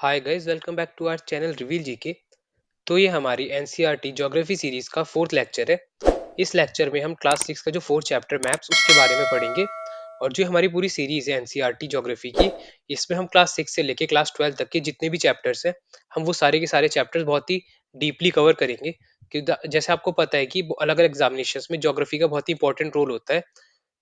Hi guys, welcome back to our channel Reveal GK. तो ये हमारी एनसीईआरटी ज्योग्राफी सीरीज का फोर्थ लेक्चर है। इस लेक्चर में हम क्लास सिक्स का जो फोर्थ चैप्टर मैप्स उसके बारे में पढ़ेंगे। और जो हमारी पूरी सीरीज है एनसीईआरटी ज्योग्राफी की, इसमें हम क्लास सिक्स से लेके क्लास ट्वेल्थ तक के जितने भी चैप्टर्स हैं, हम वो सारे के सारे चैप्टर्स बहुत ही डीपली कवर करेंगे। जैसे आपको पता है कि अलग अलग एग्जामिनेशन में ज्योग्राफी का बहुत ही इंपॉर्टेंट रोल होता है।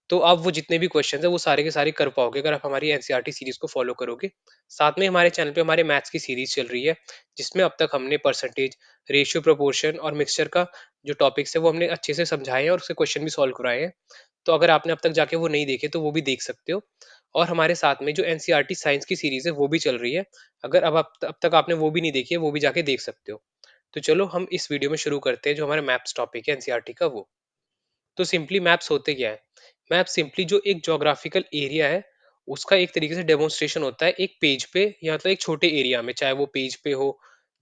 तो आप वो जितने भी क्वेश्चन है वो सारे के सारे कर पाओगे अगर आप हमारी एनसीईआरटी सीरीज को फॉलो करोगे। साथ में हमारे चैनल पे हमारे मैथ्स की सीरीज चल रही है, जिसमें अब तक हमने परसेंटेज, रेशियो, प्रोपोर्शन और मिक्सचर का जो टॉपिक्स है वो हमने अच्छे से समझाए हैं और उसके क्वेश्चन भी सॉल्व कराए हैं। तो अगर आपने अब तक जाके वो नहीं देखे तो वो भी देख सकते हो। और हमारे साथ में जो एनसीईआरटी साइंस की सीरीज है वो भी चल रही है। अगर अब तक आपने वो भी नहीं देखी है वो भी जाके देख सकते हो। तो चलो हम इस वीडियो में शुरू करते हैं जो हमारा मैथ्स टॉपिक है एनसीईआरटी का वो। तो सिंपली मैप्स होते क्या है? मैप सिंपली जो एक ज्योग्राफिकल एरिया है, उसका एक तरीके से डेमोन्स्ट्रेशन होता है एक पेज पे या मतलब एक छोटे एरिया में, चाहे वो पेज पे हो,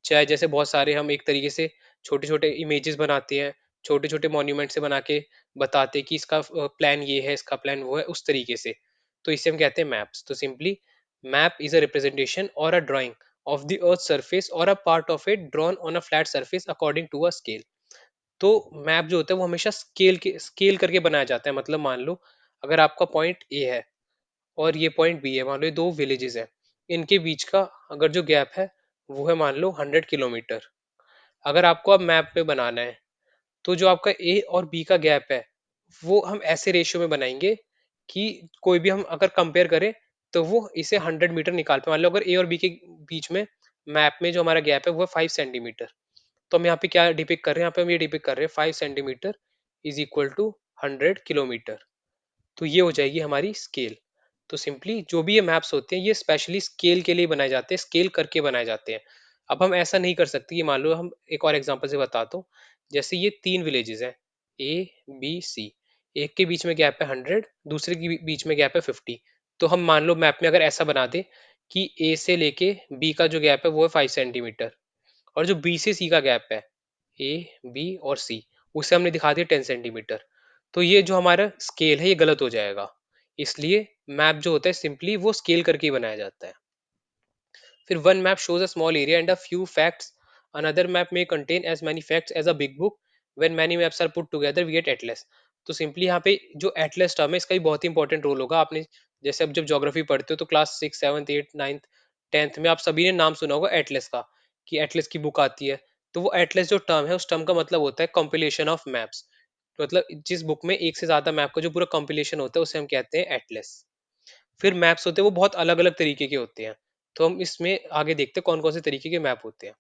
चाहे जैसे बहुत सारे हम एक तरीके से छोटे-छोटे इमेजेस बनाते हैं, छोटे-छोटे मॉन्यूमेंट से बना के बताते हैं कि इसका प्लान ये है, इसका प्लान वो है, उस तरीके से। तो इसे हम कहते हैं मैप्स। तो simply map is a representation or a drawing of the earth surface or a part of it drawn on a flat surface according to a scale. तो मैप जो होता है वो हमेशा स्केल करके बनाया जाता है। मतलब मान लो अगर आपका पॉइंट ए है और ये पॉइंट बी है, मान लो ये दो विलेजेस हैं, इनके बीच का अगर जो गैप है वो है मान लो 100 किलोमीटर। अगर आपको अब मैप पे बनाना है तो जो आपका ए और बी का गैप है वो हम ऐसे रेशियो में बनाएंगे कि कोई भी हम अगर कंपेयर करें तो वो इसे 100 मीटर निकाल पाए। मान लो अगर ए और बी के बीच में मैप में जो हमारा गैप है वो है 5 सेंटीमीटर। तो हम यहाँ पे क्या डिपिक्ट कर रहे हैं, यहाँ पे हम ये डिपिक्ट कर रहे हैं 5 centimetre is equal to 100 kilometre. तो ये हो जाएगी हमारी स्केल। तो सिंपली जो भी ये मैप्स होते हैं ये स्पेशली स्केल के लिए बनाए जाते हैं, स्केल करके बनाए जाते हैं। अब हम ऐसा नहीं कर सकते कि मान लो हम एक और एग्जांपल से बताता हूँ। जैसे ये तीन विलेजेस हैं, ए बी सी, एक के बीच में गैप है 100, दूसरे के बीच में गैप है 50। तो हम मान लो मैप में अगर ऐसा बना दे कि ए से लेके बी का जो गैप है वो है 5 सेंटीमीटर, और जो बी से सी का गैप है, ए बी और सी, उसे हमने दिखा दिया 10 सेंटीमीटर। तो ये जो हमारा स्केल है ये गलत हो जाएगा। इसलिए मैप जो होता है सिंपली वो स्केल करके ही बनाया जाता है। फिर one map shows a small area and a few facts. Another map may contain as many facts as a big book. When many maps are put together, we get atlas. तो simply यहाँ पे जो Atlas term है इसका भी बहुत important role होगा। आपने जैसे अब जब ज्योग्राफी पढ़ते हो तो class six seventh eight ninth tenth में आप सभी ने नाम सुना होगा एटलस का, कि एटलस की बुक आती है। तो वो एटलस जो टर्म है उस टर्म का मतलब होता है कॉम्पिलेशन ऑफ मैप्स। मतलब जिस बुक में एक से ज्यादा मैप का जो पूरा कॉम्पिलेशन होता है उसे हम कहते हैं एटलस। फिर मैप्स होते हैं वो बहुत अलग अलग तरीके के होते हैं। तो हम इसमें आगे देखते हैं कौन कौन से तरीके के मैप होते हैं।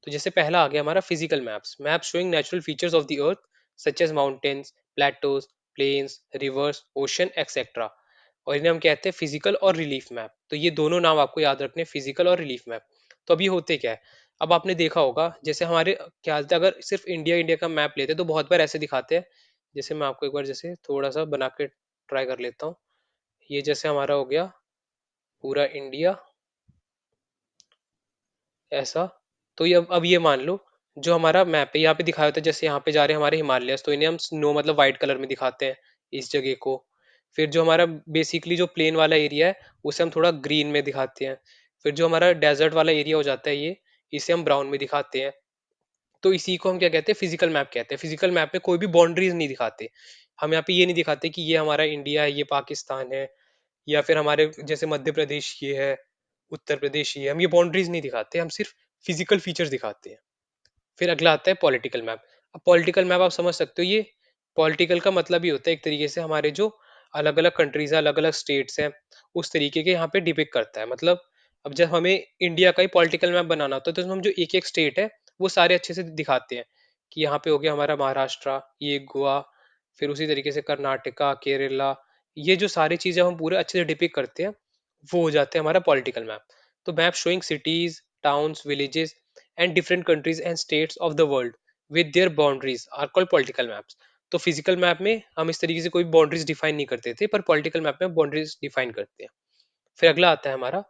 तो जैसे पहला आ गया हमारा physical maps, map showing natural features of the earth such as mountains, plateaus, plains, rivers, ocean etcetera. और इन्हें हम कहते हैं फिजिकल और रिलीफ मैप। तो ये दोनों नाम आपको याद रखने, फिजिकल और रिलीफ मैप। तो अभी होते क्या है, अब आपने देखा होगा जैसे हमारे क्या हालत है, अगर सिर्फ इंडिया इंडिया का मैप लेते हैं तो बहुत बार ऐसे दिखाते हैं। जैसे मैं आपको एक बार जैसे थोड़ा सा बना के ट्राई कर लेता हूँ। ये जैसे हमारा हो गया पूरा इंडिया ऐसा। तो ये अब ये मान लो जो हमारा मैप है यहाँ पे दिखाया होता है, जैसे यहाँ पे जा रहे हैं हमारे हिमालयस, तो इन्हें हम स्नो मतलब व्हाइट कलर में दिखाते हैं इस जगह को। फिर जो हमारा बेसिकली जो प्लेन वाला एरिया है उसे हम थोड़ा ग्रीन में दिखाते हैं। फिर जो हमारा डेजर्ट वाला एरिया हो जाता है ये, इसे हम ब्राउन में दिखाते हैं। तो इसी को हम क्या कहते हैं, फिजिकल मैप कहते हैं। फिजिकल मैप में कोई भी बाउंड्रीज नहीं दिखाते। हम यहाँ पे ये नहीं दिखाते कि ये हमारा इंडिया है, ये पाकिस्तान है, या फिर हमारे जैसे मध्य प्रदेश ये है, उत्तर प्रदेश ये है। हम ये बाउंड्रीज नहीं दिखाते, हम सिर्फ फिजिकल फीचर्स दिखाते हैं। फिर अगला आता है पॉलिटिकल मैप। अब पॉलिटिकल मैप आप समझ सकते हो, ये पॉलिटिकल का मतलब ही होता है एक तरीके से हमारे जो अलग अलग कंट्रीज है, अलग अलग स्टेट्स हैं, उस तरीके के यहाँ पे डिपिक्ट करता है। मतलब अब जब हमें इंडिया का ही पॉलिटिकल मैप बनाना होता है तो उसमें हम जो एक एक स्टेट है वो सारे अच्छे से दिखाते हैं कि यहाँ पे हो गया हमारा महाराष्ट्र, ये गोवा, फिर उसी तरीके से कर्नाटका, केरला, ये जो सारी चीजें हम पूरे अच्छे से डिपिक्ट करते हैं वो हो जाते हैं हमारा पॉलिटिकल मैप। तो map showing cities, towns, villages and different countries and states of the world with their boundaries are called political maps. तो फिजिकल मैप में हम इस तरीके से कोई बाउंड्रीज डिफाइन नहीं करते थे, पर पॉलिटिकल मैप में बाउंड्रीज डिफाइन करते हैं। फिर अगला आता है हमारा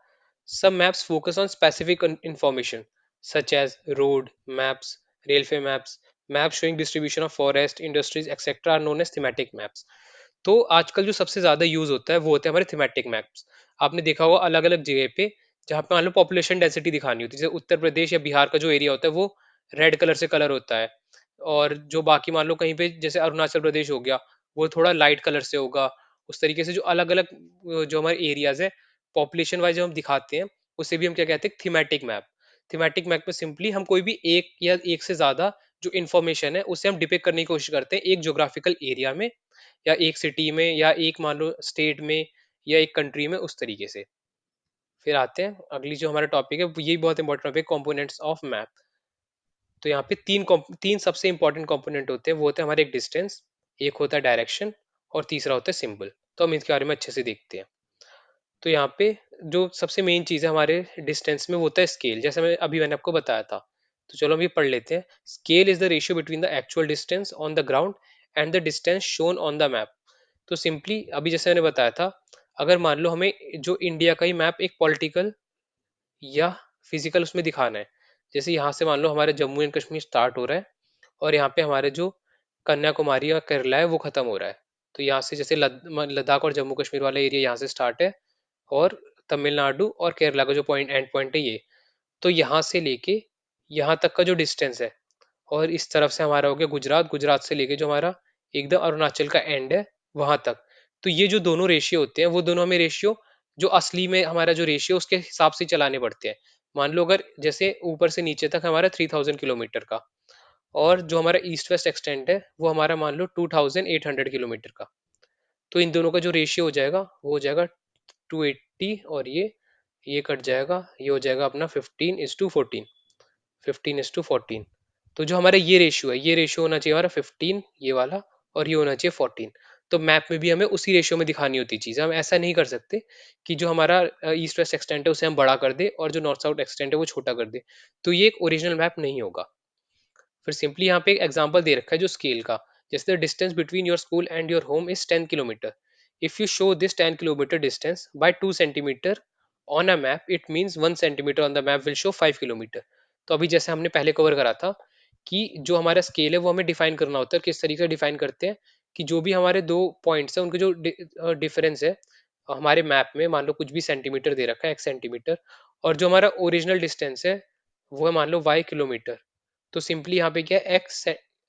some maps focus on specific information such as road maps, railway maps, maps showing distribution of forest, industries, etc. are known as thematic maps. तो आजकल जो सबसे ज्यादा यूज होता है वो होते हैं हमारे थीमेटिक मैप्स। आपने देखा होगा अलग अलग जगह पे जहाँ पे मान लो पॉपुलेशन डेंसिटी दिखानी होती है, जैसे उत्तर प्रदेश या बिहार का जो एरिया होता है वो रेड कलर से कलर होता है, और जो बाकी मान लो कहीं पे जैसे अरुणाचल प्रदेश हो गया, वो थोड़ा लाइट कलर से होगा। उस तरीके से जो अलग अलग जो हमारे एरियाज है पॉपुलेशन वाइज जो हम दिखाते हैं, उसे भी हम क्या कहते हैं, थीमेटिक मैप। थीमेटिक मैप में सिंपली हम कोई भी एक या एक से ज्यादा जो इन्फॉर्मेशन है उसे हम डिपिक्ट करने की कोशिश करते हैं एक ज्योग्राफिकल एरिया में, या एक सिटी में, या एक मान लो स्टेट में, या एक कंट्री में, उस तरीके से। फिर आते हैं अगली जो हमारा टॉपिक है, ये बहुत important topic, components of map. तो यहाँ पे तीन सबसे इंपॉर्टेंट कंपोनेंट होते हैं, वो होते हैं हमारे एक डिस्टेंस, एक होता है डायरेक्शन, और तीसरा होता है सिंबल। तो हम इसके बारे में अच्छे से देखते हैं। तो यहाँ पे जो सबसे मेन चीज है हमारे डिस्टेंस में, वो होता है स्केल, जैसे मैंने आपको बताया था। तो चलो हम ये पढ़ लेते हैं। Scale is the ratio between the actual distance on the ground and the distance shown on the map. तो सिंपली अभी जैसे मैंने बताया था, अगर मान लो हमें जो इंडिया का ही मैप एक पॉलिटिकल या फिजिकल उसमें दिखाना है, जैसे यहाँ से मान लो हमारे जम्मू एंड कश्मीर स्टार्ट हो रहा है, और यहाँ पे हमारे जो कन्याकुमारी और केरला है वो खत्म हो रहा है। तो यहाँ से जैसे लद्दाख और जम्मू कश्मीर वाला एरिया यहाँ से स्टार्ट है, और तमिलनाडु और केरला का जो पॉइंट एंड पॉइंट है ये। तो यहाँ से लेके यहाँ तक का जो डिस्टेंस है, और इस तरफ से हमारा हो गया गुजरात, गुजरात से लेके जो हमारा एकदम अरुणाचल का एंड है वहां तक। तो ये जो दोनों रेशियो होते हैं, वो दोनों हमें रेशियो जो असली में हमारा जो रेशियो उसके हिसाब से चलाने पड़ते हैं। मान लो अगर जैसे ऊपर से नीचे तक हमारा 3000 किलोमीटर का, और जो हमारा ईस्ट वेस्ट एक्सटेंड है वो हमारा मान लो 2800 किलोमीटर का। तो इन दोनों का जो रेशियो हो जाएगा वो हो जाएगा 280, और ये कट जाएगा, ये हो जाएगा अपना 15:14। 15:14। तो जो हमारा ये रेशियो है, ये रेशियो होना चाहिए हमारा 15, ये वाला, और ये होना चाहिए 14। तो मैप में भी हमें उसी रेशियो में दिखानी होती है चीजें। हम ऐसा नहीं कर सकते कि जो हमारा ईस्ट वेस्ट एक्सटेंट है उसे हम बड़ा कर दे, और जो नॉर्थ साउथ एक्सटेंट है वो छोटा कर दे। तो ये एक ओरिजिनल मैप नहीं होगा। फिर सिंपली यहाँ पे एक एग्जांपल दे रखा है जो स्केल का, जैसे the distance between your school and your home is 10 kilometre. If you show this 10 kilometre distance by 2 centimetre on a map, it means 1 centimetre on the map will show 5 kilometre. तो अभी जैसे हमने पहले cover करा था कि जो हमारा स्केल है वो हमें डिफाइन करना होता है। किस तरीके से डिफाइन करते हैं कि जो भी हमारे दो पॉइंट्स है उनके जो डिफरेंस है हमारे मैप में, मान लो कुछ भी सेंटीमीटर दे रखा है, 1 सेंटीमीटर, और जो हमारा ओरिजिनल डिस्टेंस है वो है मान लो 5 किलोमीटर। तो सिंपली यहाँ पे क्या है,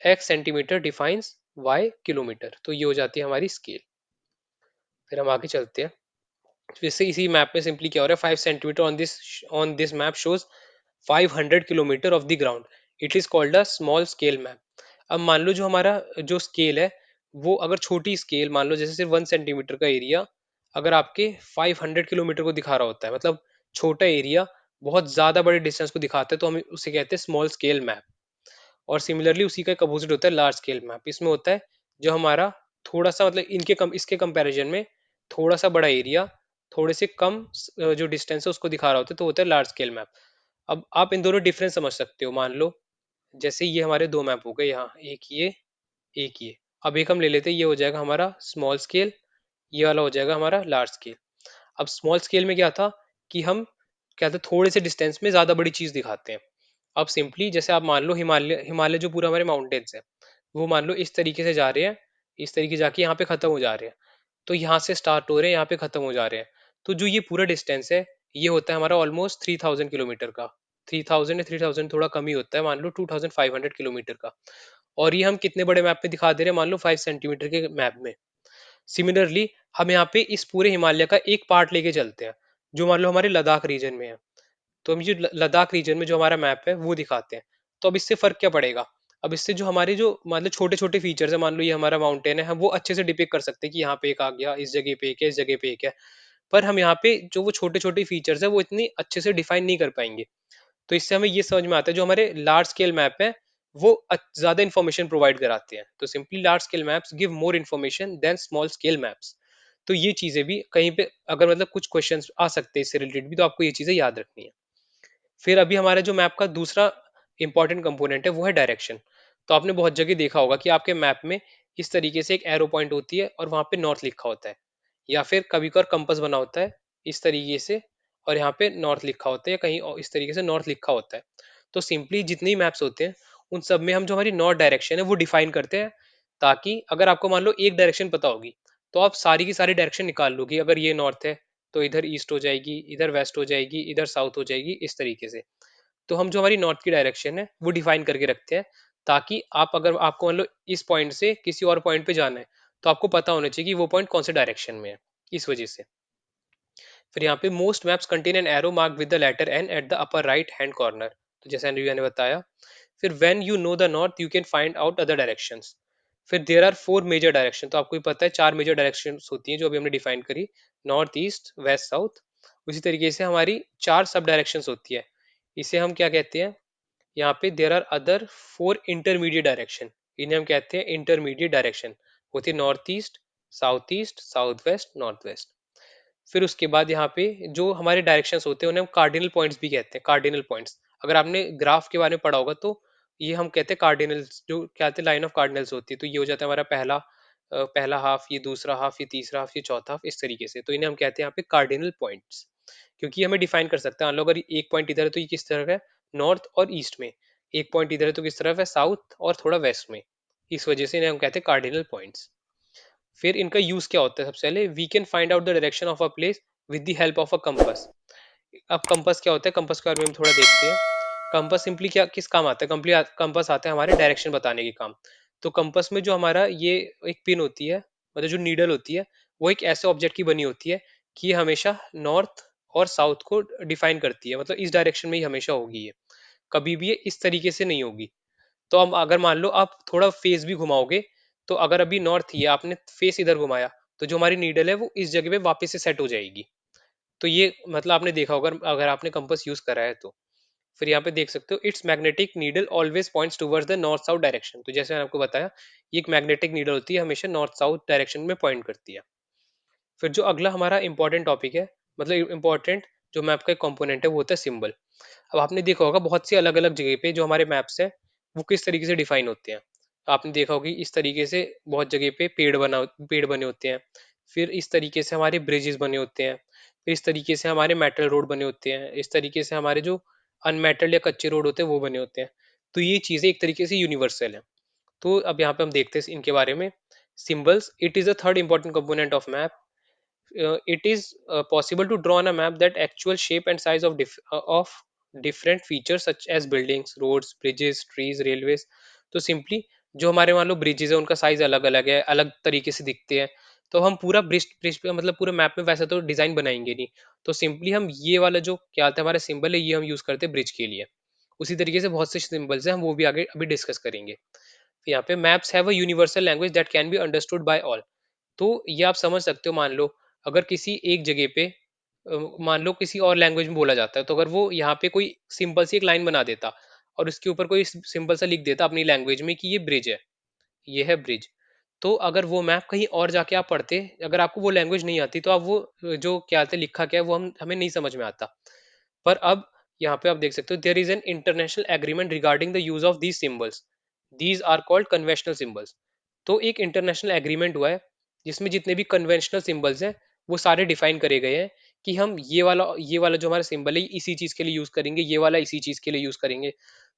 X centimetre defines Y kilometre. तो ये हो जाती है हमारी स्केल। फिर हम आगे चलते हैं। जैसे इसी मैप में सिंपली क्या हो रहा है, 5 centimetre on this map shows 500 kilometre of the ground, it is called a small scale map. अब मान लो जो हमारा जो स्केल है, वो अगर छोटी स्केल मान लो जैसे सिर्फ 1 सेंटीमीटर का एरिया अगर आपके 500 किलोमीटर को दिखा रहा होता है, मतलब छोटा एरिया बहुत ज्यादा बड़े डिस्टेंस को दिखाता है, तो हम उसे कहते हैं स्मॉल स्केल मैप। और सिमिलरली उसी का एक अपोजिट होता है लार्ज स्केल मैप। इसमें होता है जो हमारा थोड़ा सा मतलब इसके कंपैरिजन में थोड़ा सा बड़ा एरिया थोड़े से कम जो डिस्टेंस है उसको दिखा रहा होता है, तो होता है लार्ज स्केल मैप। अब आप इन दोनों डिफरेंस समझ सकते हो। मान लो जैसे ये हमारे दो मैप हो गए, यहाँ एक ये, एक ये। अब एक हम ले लेते हैं, ये हो जाएगा हमारा स्मॉल स्केल, ये वाला हो जाएगा हमारा लार्ज स्केल। अब स्मॉल स्केल में क्या था कि हम क्या था, थोड़े से डिस्टेंस में ज्यादा बड़ी चीज दिखाते हैं। अब सिंपली जैसे आप मान लो हिमालय हिमालय जो पूरा हमारे माउंटेन्स है, वो मान लो इस तरीके से जा रहे हैं, इस तरीके जाके यहाँ पे खत्म हो जा रहे हैं। तो यहाँ से स्टार्ट हो रहे हैं, यहाँ पे खत्म हो जा रहे हैं। तो जो ये पूरा डिस्टेंस है, ये होता है हमारा ऑलमोस्ट 3000 किलोमीटर का। 3000 या 3000 थोड़ा कम ही होता है, मान लो 2500 किलोमीटर का। और ये हम कितने बड़े मैप में दिखा दे रहे हैं, मान लो 5 सेंटीमीटर के मैप में। सिमिलरली हम यहाँ पे इस पूरे हिमालय का एक पार्ट लेके चलते हैं, जो मान लो हमारे लद्दाख रीजन में है। तो हम ये लद्दाख रीजन में जो हमारा मैप है वो दिखाते हैं। तो अब इससे फर्क क्या पड़ेगा, अब इससे जो हमारे जो मतलब छोटे छोटे फीचर्स है, मान लो ये हमारा माउंटेन है, हम वो अच्छे से डिपिक्ट कर सकते हैं कि यहाँ पे एक आ गया, इस जगह पे एक है, इस जगह पे एक है। पर हम यहाँ पे जो वो छोटे छोटे फीचर्स है वो इतनी अच्छे से डिफाइन नहीं कर पाएंगे। तो इससे हमें ये समझ में आता है जो हमारे लार्ज स्केल मैप है वो ज्यादा इंफॉर्मेशन प्रोवाइड कराते हैं। तो simply large scale maps give more information than small scale maps. तो ये चीजें भी कहीं पे अगर मतलब कुछ क्वेश्चंस आ सकते हैं इससे रिलेटेड भी, तो आपको ये चीजें याद रखनी है। फिर अभी हमारा जो मैप का दूसरा इंपॉर्टेंट कंपोनेंट है वो है डायरेक्शन। तो आपने बहुत जगह देखा होगा कि आपके मैप में इस तरीके से एक एरो पॉइंट होती है और वहां पे नॉर्थ लिखा होता है, या फिर कभी कभार कंपास बना होता है इस तरीके से, और यहाँ पे नॉर्थ लिखा होता है, या कहीं और इस तरीके से नॉर्थ लिखा होता है। तो सिंपली जितने ही मैप्स होते हैं उन सब में हम जो हमारी नॉर्थ डायरेक्शन है वो डिफाइन करते हैं, ताकि अगर आपको मान लो एक डायरेक्शन पता होगी, तो आप सारी की सारी डायरेक्शन निकाल लोगे। अगर ये नॉर्थ है तो इधर ईस्ट हो जाएगी, इधर वेस्ट हो जाएगी, इधर साउथ हो जाएगी, इस तरीके से। तो हम जो हमारी नॉर्थ की डायरेक्शन है वो डिफाइन करके रखते हैं, ताकि आप अगर आपको मान लो इस पॉइंट से किसी और पॉइंट पे जाना है, तो आपको पता होना चाहिए कि वो पॉइंट कौन से डायरेक्शन में है, इस वजह से। फिर यहाँ पे most maps contain an arrow mark with the letter N at the upper right hand corner, तो जैसे अनिल ने बताया। फिर when you know the north you can find out other directions. फिर there are four major direction, तो आपको भी पता है चार मेजर डायरेक्शंस होती हैं जो अभी हमने डिफाइन करी, नॉर्थ ईस्ट वेस्ट साउथ। उसी तरीके से हमारी चार सब डायरेक्शंस होती है, इसे हम क्या कहते हैं, यहाँ पे there are other four intermediate direction, इन्हें हम कहते हैं इंटरमीडिएट डायरेक्शन। होती है north east south west north west. फिर उसके बाद यहाँ पे जो हमारे डायरेक्शंस होते हैं उन्हें हम कार्डिनल पॉइंट्स भी कहते हैं, कार्डिनल पॉइंट्स। अगर आपने ग्राफ के बारे में पढ़ा होगा तो ये हम कहते हैं कार्डिनल्स, जो क्या कहते हैं लाइन ऑफ कार्डिनल्स होती है। तो ये हो जाता है हमारा पहला हाफ, ये दूसरा हाफ, ये तीसरा हाफ, ये चौथा हाफ, इस तरीके से। तो इन्हें हम कहते हैं यहाँ पे कार्डिनल पॉइंट्स, क्योंकि हमें डिफाइन कर सकते हैं। मान लो अगर एक पॉइंट इधर है तो ये किस तरफ है, नॉर्थ और ईस्ट में। एक पॉइंट इधर है तो किस तरफ है, साउथ और थोड़ा वेस्ट में। इस वजह से इन्हें हम कहते हैं कार्डिनल पॉइंट्स। फिर इनका यूज क्या होता है, सबसे पहले we can find out the direction of a place with the help of a compass. अब कंपास क्या होता है, कंपास के बारे में हम थोड़ा देखते हैं। कंपास सिंपली क्या किस काम आता है, कंपास आता है हमारे डायरेक्शन बताने के काम। तो कंपास में जो हमारा ये एक पिन होती है, मतलब जो नीडल होती है, वो एक ऐसे ऑब्जेक्ट की बनी होती है कि ये हमेशा नॉर्थ और साउथ को डिफाइन करती है, मतलब इस डायरेक्शन में ही हमेशा होगी ये, कभी भी ये इस तरीके से नहीं होगी। तो अब अगर मान लो आप थोड़ा फेस भी घुमाओगे, तो अगर अभी नॉर्थ ही है, आपने फेस इधर घुमाया, तो जो हमारी नीडल है वो इस जगह पे वापस से सेट हो जाएगी। तो ये मतलब आपने देखा होगा अगर आपने कंपास यूज करा है तो। फिर यहाँ पे देख सकते हो it's magnetic needle always points towards the north south direction. तो जैसे मैंने आपको बताया, ये एक मैग्नेटिक नीडल होती है, हमेशा नॉर्थ साउथ डायरेक्शन में पॉइंट करती है। फिर जो अगला हमारा इंपॉर्टेंट टॉपिक है, मतलब इंपॉर्टेंट जो मैप का एक कंपोनेंट है, वो होता है सिंबल। अब आपने देखा होगा बहुत सी अलग अलग जगह पे जो हमारे मैप्स हैं वो किस तरीके से डिफाइन होते हैं। आपने देखा होगा कि इस तरीके से बहुत जगह पे पेड़ बने होते हैं। फिर इस तरीके से हमारे ब्रिजेस बने होते हैं। फिर इस तरीके से हमारे मेटल रोड बने होते हैं। इस तरीके से हमारे जो अनमेटल्ड या कच्चे रोड होते हैं वो बने होते हैं। तो ये चीजें एक तरीके से यूनिवर्सल है। तो अब यहाँ पे हम देखते हैं इनके बारे में। Symbols, it is the third important component of map. it is possible to draw on a map that actual shape and size of different features such as buildings, roads, bridges, trees, railways। तो simply जो हमारे मान लो bridges है उनका size अलग अलग है, अलग तरीके से दिखते हैं। तो हम पूरा ब्रिज ब्रिज पे मतलब पूरे मैप में वैसा तो डिजाइन बनाएंगे नहीं। तो सिंपली हम ये वाला जो क्या आता है हमारा सिंबल है, ये हम यूज करते हैं ब्रिज के लिए। उसी तरीके से बहुत से सिंबल्स हैं, हम वो भी आगे अभी डिस्कस करेंगे। यहाँ पे maps have a universal language that can be understood by all. तो ये आप समझ सकते हो, मान लो अगर किसी एक जगह पे मान लो किसी और लैंग्वेज में बोला जाता है, तो अगर वो यहाँ पे कोई सिंपल सी एक लाइन बना देता और उसके ऊपर कोई सिंपल सा लिख देता अपनी लैंग्वेज में कि ये ब्रिज है, ये है ब्रिज। तो अगर वो मैप कहीं और जाके आप पढ़ते, अगर आपको वो लैंग्वेज नहीं आती, तो आप वो जो क्या था लिखा क्या है वो हमें नहीं समझ में आता। पर अब यहाँ पे आप देख सकते हो there is an international agreement regarding the use of these symbols. These are called conventional symbols. तो एक इंटरनेशनल एग्रीमेंट हुआ है जिसमें जितने भी कन्वेंशनल सिंबल्स हैं वो सारे डिफाइन करे गए हैं कि हम ये वाला जो हमारा सिंबल है इसी चीज के लिए यूज करेंगे, ये वाला इसी चीज के लिए यूज करेंगे।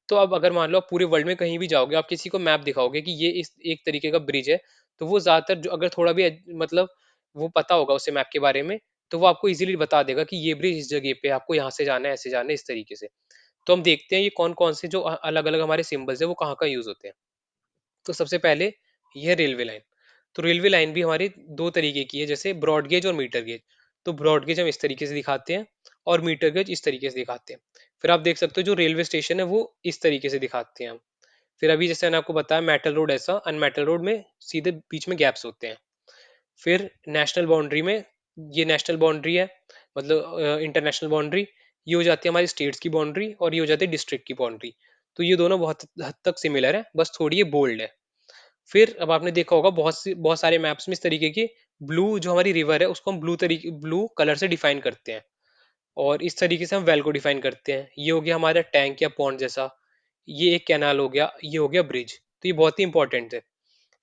तो अब अगर मान लो आप पूरे वर्ल्ड में कहीं भी जाओगे, आप किसी को मैप दिखाओगे कि ये इस एक तरीके का ब्रिज है, तो वो ज्यादातर जो अगर थोड़ा भी मतलब वो पता होगा उसे मैप के बारे में, तो वो आपको इजीली बता देगा कि ये ब्रिज इस जगह पे है, आपको यहाँ से जाना है, ऐसे जाना है, इस तरीके से। तो हम देखते हैं ये कौन कौन से जो अलग अलग हमारे सिंबल्स है वो कहाँ का यूज होते हैं। तो सबसे पहले ये रेलवे लाइन। तो रेलवे लाइन भी हमारी दो तरीके की है, जैसे ब्रॉड गेज और मीटर गेज। तो ब्रॉड गेज हम इस तरीके से दिखाते हैं और मीटर गेज इस तरीके से दिखाते हैं। फिर आप देख सकते हो जो रेलवे स्टेशन है वो इस तरीके से दिखाते हैं हम। फिर अभी जैसे मैंने आपको बताया मेटल रोड ऐसा, अनमेटल रोड में सीधे बीच में गैप्स होते हैं। फिर नेशनल बाउंड्री में, ये नेशनल बाउंड्री है, मतलब इंटरनेशनल बाउंड्री। ये हो जाती है हमारी स्टेट्स की बाउंड्री और ये हो जाती है डिस्ट्रिक्ट की बाउंड्री। तो ये दोनों बहुत हद तक सिमिलर है, बस थोड़ी ये बोल्ड है। फिर अब आपने देखा होगा बहुत सारे मैप्स में इस तरीके की ब्लू जो हमारी रिवर है उसको हम ब्लू कलर से डिफाइन करते हैं। और इस तरीके से हम वेल को डिफाइन करते हैं। ये हो गया हमारा टैंक या पॉन्ड जैसा, ये एक कैनाल हो गया, ये हो गया ब्रिज। तो ये बहुत ही इंपॉर्टेंट है।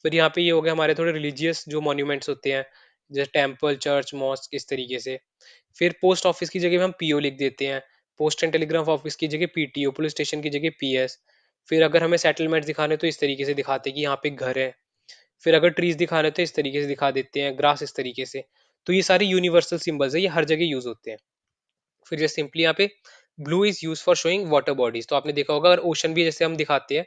फिर यहाँ पे ये हो गया हमारे थोड़े रिलीजियस जो मॉन्यूमेंट्स होते हैं, जैसे टेम्पल चर्च मॉस्क इस तरीके से। फिर पोस्ट ऑफिस की जगह में हम पीओ लिख देते हैं। पोस्ट एंड टेलीग्राफ ऑफिस की जगह पीटीओ, पुलिस स्टेशन की जगह पीएस। फिर अगर हमें सेटलमेंट दिखाने तो इस तरीके से दिखाते हैं कि यहाँ पे एक घर है। फिर अगर ट्रीज दिखाने तो इस तरीके से दिखा देते हैं, ग्रास इस तरीके से। तो ये सारे यूनिवर्सल सिंबल्स है, ये हर जगह यूज होते हैं। फिर जैसे सिंपली यहाँ पे blue is use for showing water bodies, तो आपने देखा होगा अगर ओशन भी जैसे हम दिखाते हैं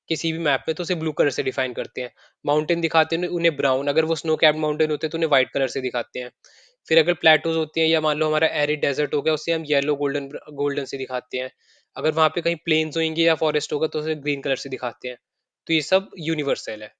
किसी भी मैप में तो उसे ब्लू कलर से डिफाइन करते हैं। माउंटेन दिखाते हैं उन्हें ब्राउन, अगर वो स्नो कैप्ड माउंटेन होते हैं तो उन्हें व्हाइट कलर से दिखाते हैं। फिर अगर प्लेटोज होती हैं या मान लो हमारा एरिड डेजर्ट हो गया उसे हम येलो गोल्डन गोल्डन से दिखाते हैं। अगर वहां पे कहीं प्लेन्स होंगे या फॉरेस्ट होगा तो उसे ग्रीन कलर से दिखाते हैं। तो ये सब यूनिवर्सल है।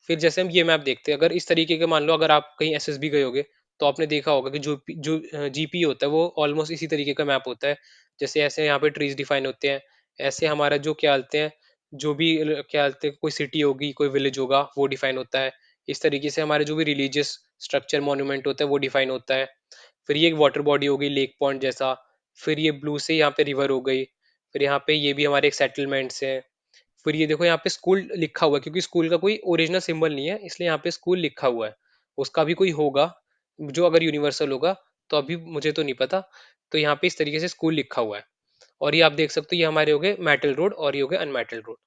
फिर जैसे हम ये मैप देखते हैं, अगर इस तरीके के मान लो अगर आप कहीं एसएसबी गए होगे तो आपने देखा होगा कि जो जीपी होता है वो ऑलमोस्ट इसी तरीके का मैप होता है। जैसे ऐसे यहाँ पे ट्रीज डिफाइन होते हैं, ऐसे हमारा जो क्या बोलते हैं, जो भी क्या बोलते हैं कोई सिटी होगी कोई विलेज होगा वो डिफाइन होता है। इस तरीके से हमारे जो भी रिलीजियस स्ट्रक्चर मॉन्यूमेंट होता है वो डिफाइन होता है। फिर ये एक वाटर बॉडी हो गई लेक पॉइंट जैसा। फिर ये ब्लू से यहाँ पे रिवर हो गई। फिर यहाँ पे ये भी हमारे एक सेटलमेंट्स हैं। फिर ये देखो यहाँ पे स्कूल लिखा हुआ है, क्योंकि स्कूल का कोई ओरिजिनल सिंबल नहीं है इसलिए यहाँ पे स्कूल लिखा हुआ है। उसका भी कोई होगा जो अगर यूनिवर्सल होगा, तो अभी मुझे तो नहीं पता। तो यहाँ पे इस तरीके से स्कूल लिखा हुआ है। और ये आप देख सकते हो ये हमारे हो गए मेटल रोड और ये हो गए अनमेटल रोड।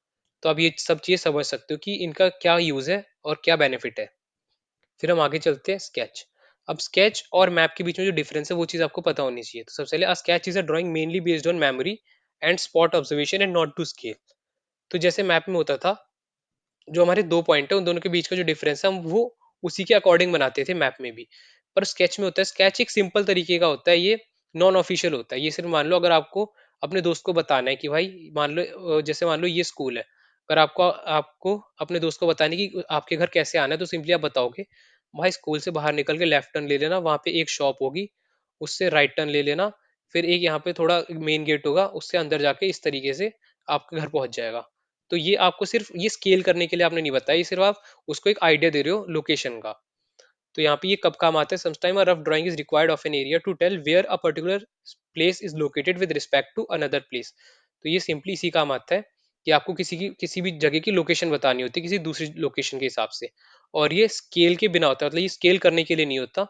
तो आप ये सब चीजें समझ सकते हो कि इनका क्या यूज है और क्या बेनिफिट है। फिर हम आगे चलते हैं स्केच। अब स्केच और मैप के बीच में जो डिफरेंस है वो चीज आपको पता होनी चाहिए। तो सबसे पहले a sketch is a drawing mainly based on memory and spot observation and not to scale. तो जैसे मैप में होता था, जो हमारे 2 पॉइंट है उन दोनों के बीच का जो डिफरेंस है हम वो उसी के अकॉर्डिंग बनाते थे मैप में भी। पर स्केच में होता है, स्केच एक सिंपल तरीके का होता है, ये नॉन ऑफिशियल होता है। ये सिर्फ मान लो अगर आपको अपने दोस्त को बताना है कि भाई मान लो जैसे मान लो ये स्कूल है। अगर आपको आपको अपने दोस्त को बताने की आपके घर कैसे आना है तो सिंपली आप बताओगे भाई स्कूल से बाहर निकल के लेफ्ट टर्न ले लेना, वहां पे एक शॉप होगी, उससे राइट टर्न ले लेना, फिर एक यहाँ पे थोड़ा मेन गेट होगा उससे अंदर जाके इस तरीके से आपके घर पहुंच जाएगा। तो ये आपको सिर्फ ये स्केल करने के लिए आपने नहीं बताया, ये सिर्फ आप उसको एक आइडिया दे रहे हो लोकेशन का। तो यहाँ पे ये कब काम आता है, sometime a rough drawing is required of an area to tell where a particular place is located with respect to another place. तो ये सिंपली इसी काम आता है कि आपको किसी भी जगह की लोकेशन बतानी होती है किसी दूसरी लोकेशन के हिसाब से। और ये स्केल के बिना होता है, मतलब ये स्केल करने के लिए नहीं होता।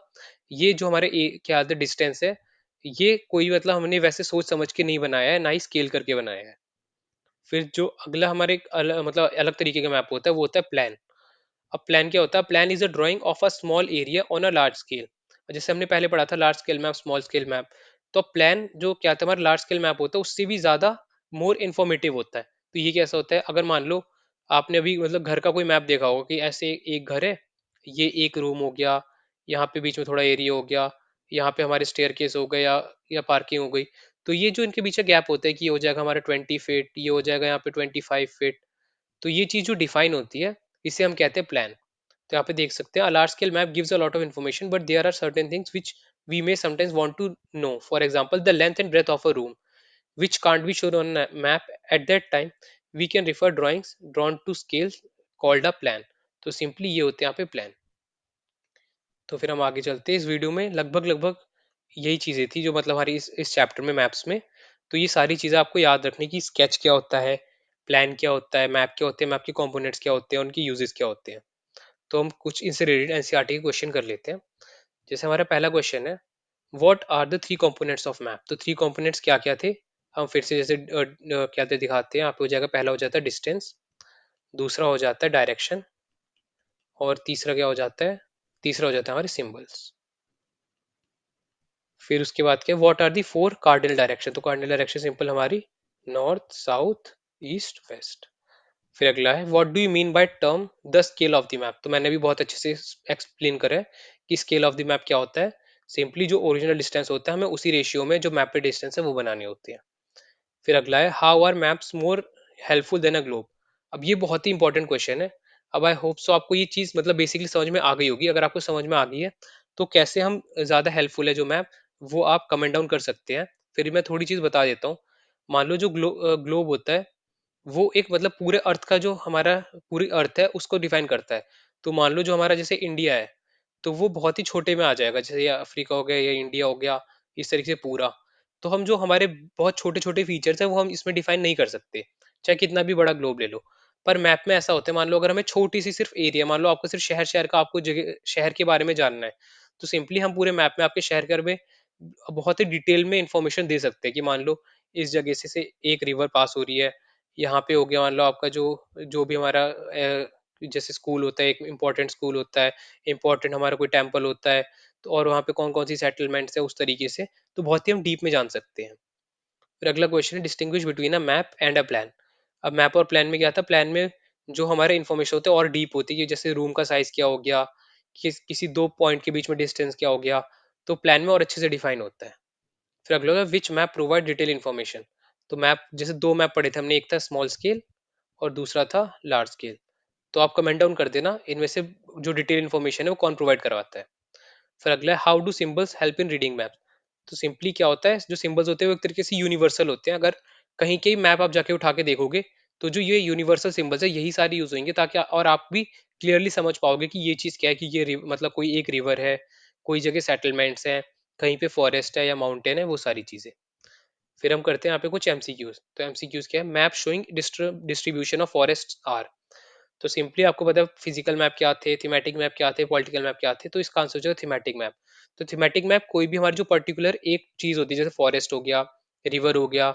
ये जो हमारे क्या डिस्टेंस है, ये कोई मतलब हमने वैसे सोच समझ के नहीं बनाया है, ना ही स्केल करके बनाया है। फिर जो अगला हमारे मतलब अलग तरीके का मैप होता है वो होता है प्लान। अब प्लान क्या होता है, plan is a drawing of a small area on a large scale. जैसे हमने पहले पढ़ा था large scale map small scale map. तो प्लान जो क्या था हमारा लार्ज स्केल मैप होता है उससे भी ज्यादा मोर इन्फॉर्मेटिव होता है। तो ये कैसा होता है, अगर मान लो आपने अभी मतलब घर का कोई मैप देखा होगा कि ऐसे एक घर है, ये एक रूम हो गया, यहाँ पे बीच में थोड़ा एरिया हो गया, यहाँ पे हमारे स्टेयर केस हो गया या पार्किंग हो गई। तो ये जो इनके पीछे गैप होता है कि ये हो जाएगा हमारा 20 फीट, ये हो जाएगा यहाँ पे 25 फीट। तो ये चीज जो डिफाइन होती है इसे हम कहते हैं प्लान। तो यहाँ पे देख सकते हैं large scale map gives a lot of information but there are certain things which we may sometimes want to know, for example the length and breadth of a room which can't be shown on a map at that time, we can refer drawings drawn to scales called a plan। तो simply ये होते हैं यहाँ पे plan. तो फिर हम आगे चलते हैं इस वीडियो में, लगभग लगभग यही चीजें थी जो मतलब हमारी इस चैप्टर में मैप्स में। तो ये सारी चीजें आपको याद रखने की, स्केच क्या होता है, प्लान क्या होता है, मैप क्या होते हैं, मैप के कंपोनेंट्स क्या होते हैं, उनकी यूजेस क्या होते हैं। तो हम कुछ इनसे रिलेटेड एनसीईआरटी के क्वेश्चन कर लेते हैं। जैसे हमारा पहला क्वेश्चन है, what are the 3 components of map. तो 3 कंपोनेंट्स क्या क्या थे, हम फिर से जैसे क्या थे दिखाते हैं। आपको हो जाएगा, पहला हो जाता है डिस्टेंस, दूसरा हो जाता है डायरेक्शन, और तीसरा क्या हो जाता है, तीसरा हो जाता है हमारे सिंबल्स। फिर उसके बाद क्या, what are the 4 cardinal direction. तो कार्डिनल डायरेक्शन सिंपल हमारी नॉर्थ साउथ ईस्ट वेस्ट। फिर अगला है, what do you mean by term the scale of the map. तो मैंने भी बहुत अच्छे से एक्सप्लेन करा है कि स्केल ऑफ द मैप क्या होता है। सिंपली जो ओरिजिनल डिस्टेंस होता है हमें उसी रेशियो में जो मैप पे डिस्टेंस है वो बनानी होती है। फिर अगला है, how are maps more helpful than a globe. अब ये बहुत ही इंपॉर्टेंट क्वेश्चन है। अब आई होप सो आपको ये चीज मतलब बेसिकली समझ में आ गई होगी। अगर आपको समझ में आ गई है तो कैसे हम ज्यादा हेल्पफुल है जो मैप, वो आप कमेंट डाउन कर सकते हैं। फिर मैं थोड़ी चीज बता देता हूँ। मान लो जो ग्लोब होता है वो एक मतलब पूरे अर्थ का जो हमारा पूरी अर्थ है उसको डिफाइन करता है। तो मान लो जो हमारा जैसे इंडिया है तो वो बहुत ही छोटे में आ जाएगा, जैसे ये अफ्रीका हो गया या इंडिया हो गया, इस तरीके से पूरा। तो हम जो हमारे बहुत छोटे छोटे फीचर्स है वो हम इसमें डिफाइन नहीं कर सकते, चाहे कितना भी बड़ा ग्लोब ले लो। पर मैप में ऐसा होता है, मान लो अगर हमें छोटी सी सिर्फ एरिया, मान लो आपको सिर्फ शहर शहर का आपको जगह शहर के बारे में जानना है, तो सिंपली हम पूरे मैप में आपके शहर के बारे में बहुत ही डिटेल में इंफॉर्मेशन दे सकते हैं कि मान लो इस जगह से एक रिवर पास हो रही है, यहाँ पे हो गया मान लो आपका जो जो भी हमारा जैसे स्कूल होता है, एक इम्पोर्टेंट स्कूल होता है, इम्पोर्टेंट हमारा कोई टेम्पल होता है, तो और वहाँ पे कौन-कौन सी सेटलमेंट्स है उस तरीके से, तो बहुत ही हम डीप में जान सकते हैं। फिर अगला क्वेश्चन है distinguish between a map and a plan. अब मैप और प्लान में क्या था, प्लान में जो हमारे इन्फॉर्मेशन होते हैं और डीप होती है, जैसे रूम का साइज क्या हो गया, किसी दो पॉइंट के बीच में डिस्टेंस क्या हो गया, तो प्लान में और अच्छे से डिफाइन होता है। फिर अगला होगा विच मैप प्रोवाइड डिटेल इन्फॉर्मेशन। तो मैप जैसे दो मैप पढ़े थे हमने, एक था स्मॉल स्केल और दूसरा था लार्ज स्केल। तो आप कमेंट डाउन कर देना इनमें से जो डिटेल इन्फॉर्मेशन है वो कौन प्रोवाइड करवाता है। फिर अगला है how do symbols help in reading map. तो सिंपली क्या होता है, जो सिंबल्स होते हैं वो एक तरीके से यूनिवर्सल होते हैं। अगर कहीं के मैप आप जाके उठा के देखोगे तो जो ये यूनिवर्सल सिंबल्स है यही सारी यूज होंगे, ताकि और आप भी क्लियरली समझ पाओगे कि ये चीज क्या है, कि ये मतलब कोई एक रिवर है, कोई जगह सेटलमेंट्स हैं, कहीं पे फॉरेस्ट है या माउंटेन है, वो सारी चीजें। फिर हम करते हैं यहाँ पे कुछ एमसीक्यूज। तो एमसीक्यूज क्या है, map showing distribution of forest are. तो सिंपली आपको पता है फिजिकल मैप क्या थे, थीमेटिक मैप क्या थे, पॉलिटिकल मैप क्या थे, तो इसका आंसर जो है थीमेटिक मैप। तो थीमेटिक मैप कोई भी हमारी जो पर्टिकुलर एक चीज होती है, जैसे फॉरेस्ट हो गया, रिवर हो गया,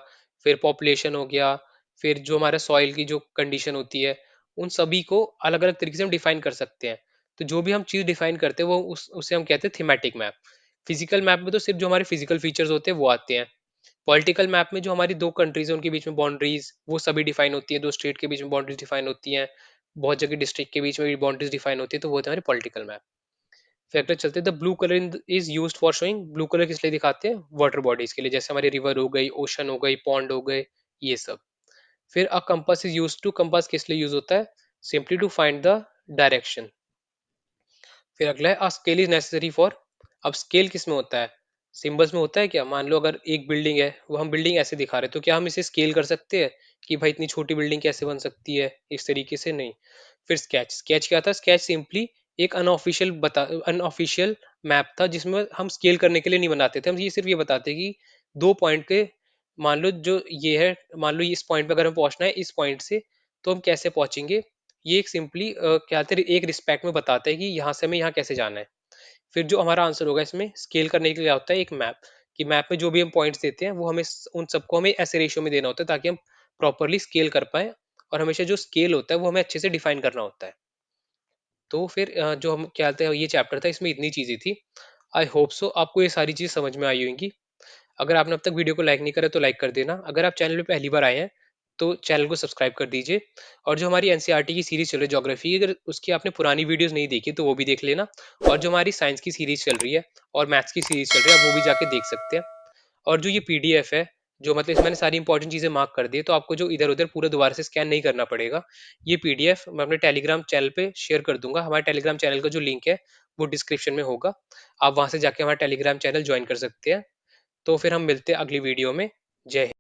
फिर पॉपुलेशन हो गया, फिर जो हमारा सॉइल की जो कंडीशन होती है, उन सभी को अलग अलग तरीके से हम डिफाइन कर सकते हैं। तो जो भी हम चीज डिफाइन करते हैं वो उसे हम कहते हैं थीमेटिक मैप। फिजिकल मैप में तो सिर्फ जो हमारे फिजिकल फीचर्स होते हैं वो आते हैं। पॉलिटिकल मैप में जो हमारी दो कंट्रीज है उनके बीच में बाउंड्रीज वो सभी डिफाइन होती है, दो स्टेट के बीच में बाउंड्रीज डिफाइन होती हैं, बहुत जगह डिस्ट्रिक्ट के बीच में भी बाउंड्रीज डिफाइन होती है, तो वो होते हैं हमारे पॉलिटिकल मैप। फिर अगले चलते हैं, the blue colour is used for showing. Blue colour किस लिए दिखाते हैं, वाटर बॉडीज के लिए, जैसे हमारी रिवर हो गई, ओशन हो गई, पॉन्ड हो गए, ये सब। फिर a compass is used to, compass किस लिए यूज होता है, simply to find the direction. फिर अगला है a scale is necessary for. अब स्केल किस में होता है, सिंबल्स में होता है क्या। मान लो अगर एक बिल्डिंग है, वो हम बिल्डिंग ऐसे दिखा रहे हैं, तो क्या हम इसे स्केल कर सकते हैं कि भाई इतनी छोटी बिल्डिंग कैसे बन सकती है, इस तरीके से नहीं। फिर स्केच, स्केच क्या था, स्केच सिंपली एक अनऑफिशियल मैप था, जिसमें हम स्केल करने के लिए नहीं बनाते थे, हम ये सिर्फ ये बताते कि दो पॉइंट के, मान लो जो ये है, मान लो इस पॉइंट पे अगर हमें पहुंचना है इस पॉइंट से, तो हम कैसे पहुंचेंगे। ये एक सिंपली क्या कहते हैं, एक रिस्पेक्ट में बताता है कि यहाँ से हमें यहाँ कैसे जाना है। फिर जो हमारा आंसर होगा इसमें स्केल करने के लिए होता है एक मैप, कि मैप में जो भी हम पॉइंट्स देते हैं वो हमें उन सबको हमें ऐसे रेशियो में देना होता है, ताकि हम प्रॉपरली स्केल कर पाए। और हमेशा जो स्केल होता है वो हमें अच्छे से डिफाइन करना होता है। तो फिर जो हम क्या कहते हैं ये चैप्टर था, इसमें इतनी चीजें थी। आई होप सो आपको ये सारी चीज समझ में आई होंगी। अगर आपने अब तक वीडियो को लाइक नहीं करा तो लाइक कर देना। अगर आप चैनल पे पहली बार आए हैं तो चैनल को सब्सक्राइब कर दीजिए। और जो हमारी एनसीईआरटी की सीरीज चल रही है ज्योग्राफी, अगर उसकी आपने पुरानी वीडियोस नहीं देखी तो वो भी देख लेना। और जो हमारी साइंस की सीरीज चल रही है और मैथ्स की सीरीज चल रही है, आप वो भी जाके देख सकते हैं। और जो ये पीडीएफ है, जो मतलब इसमें मैंने सारी इंपॉर्टेंट चीजें मार्क कर दी है, तो आपको जो इधर उधर पूरा दोबारा से स्कैन नहीं करना पड़ेगा। ये पीडीएफ मैं अपने टेलीग्राम चैनल पे शेयर कर दूंगा। हमारे टेलीग्राम चैनल का जो लिंक है वो डिस्क्रिप्शन में होगा। आप वहां से जाके हमारा टेलीग्राम चैनल ज्वाइन कर सकते हैं। तो फिर हम मिलते हैं अगली वीडियो में। जय हिंद।